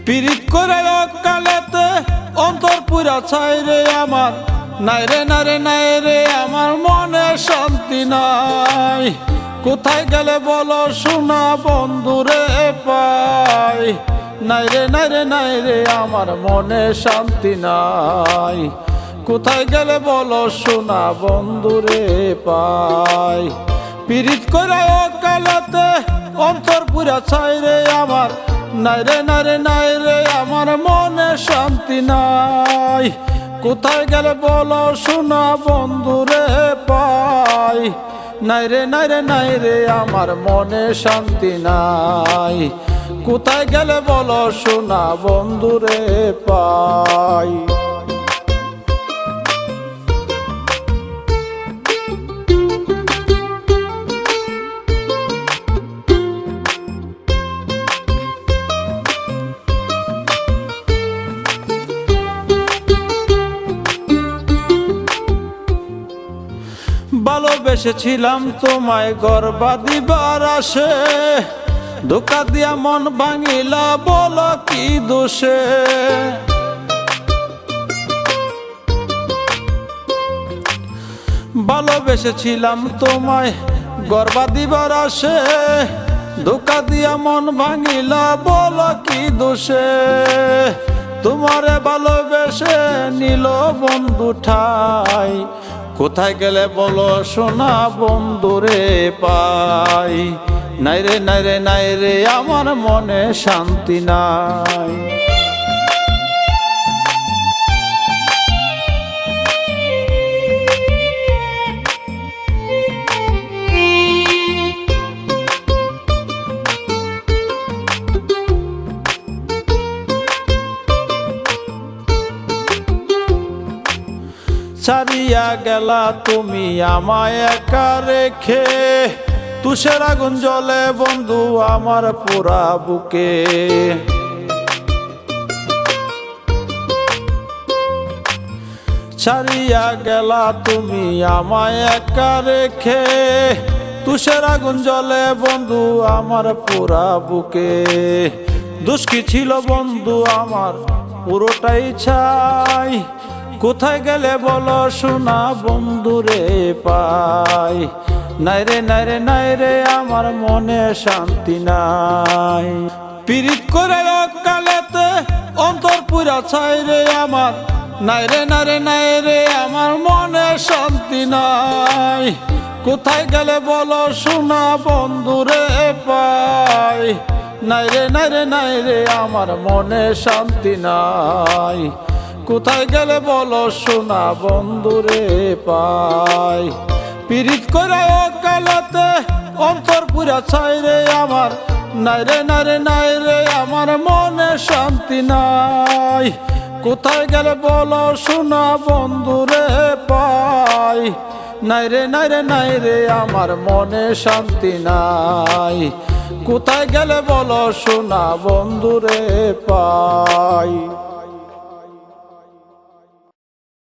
পিরিত করে কালেতে অন্তর পুরা ছাই রে আমার, নাই রে নাই রে নাই রে আমার মনে শান্তি নাই। কোথায় গেলে বলো শোনা বন্ধুরে পাই, নাই রে নাই রে নাই রে আমার মনে শান্তি নাই। কোথায় গেলে বলো শোনা বন্ধুরে পাই। পিরিত করে কালেতে অন্তর পুরা ছাই রে আমার, নাই রে নাই রে নাই রে আমার মনে শান্তি নাই। কোথায় গেলে বলো শোনা বন্ধুরে পাই, নাই রে নাই রে নাই রে আমার মনে শান্তি নাই। কোথায় গেলে বলো শোনা বন্ধুরে পাই। ভালোবেসেছিলাম তোমায় গর্বা দিবার আসে, ধোঁকা দিয়া মন ভাঙিলা বলো কি দোষে। ভালোবেসেছিলাম তোমায় গর্বা দিবার আসে, ধোঁকা দিয়া মন ভাঙিলা বলো কি দোষে। তোমারে ভালোবেসে নিল বন্ধু ঠাই, কোথায় গেলে বলো শোনা বন্ধুরে পাই, নাই রে নাই রে নাই রে আমার মনে শান্তি নাই। ছাড়িয়া গেলা তুমি আমায় একা রেখে, তুষের আগুন জ্বলে বন্ধু আমার পুরা বুকে। ছাড়িয়া গেলা তুমি আমায় একা রেখে, তুষের আগুন জ্বলে বন্ধু আমার পুরা বুকে। দোষ কি ছিল বন্ধু আমার পুরোটাই ছাই, কোথায় গেলে বলো শোনা বন্ধুরে পাই, নাই রে নাই রে নাই রে আমার মনে শান্তি নাই। পিরিত করে কালেতে অন্তর পুরা ছাই রে আমার, নাই রে নাই রে নাই রে আমার মনে শান্তি নাই। কোথায় গেলে বলো শোনা বন্ধুরে পাই, নাই রে নাই রে নাই রে আমার মনে শান্তি নাই। কোথায় গেলে বলো শোনা বন্ধুরে পাই। পিরিত করে কালেতে অন্তর পুরা ছাই রে আমার, নাই রে নাই রে নাই রে আমার মনে শান্তি নাই। কোথায় গেলে বলো শোনা বন্ধুরে পাই, নাই রে নাই রে নাই রে আমার মনে শান্তি নাই। কোথায় গেলে বলো শোনা বন্ধুরে পাই।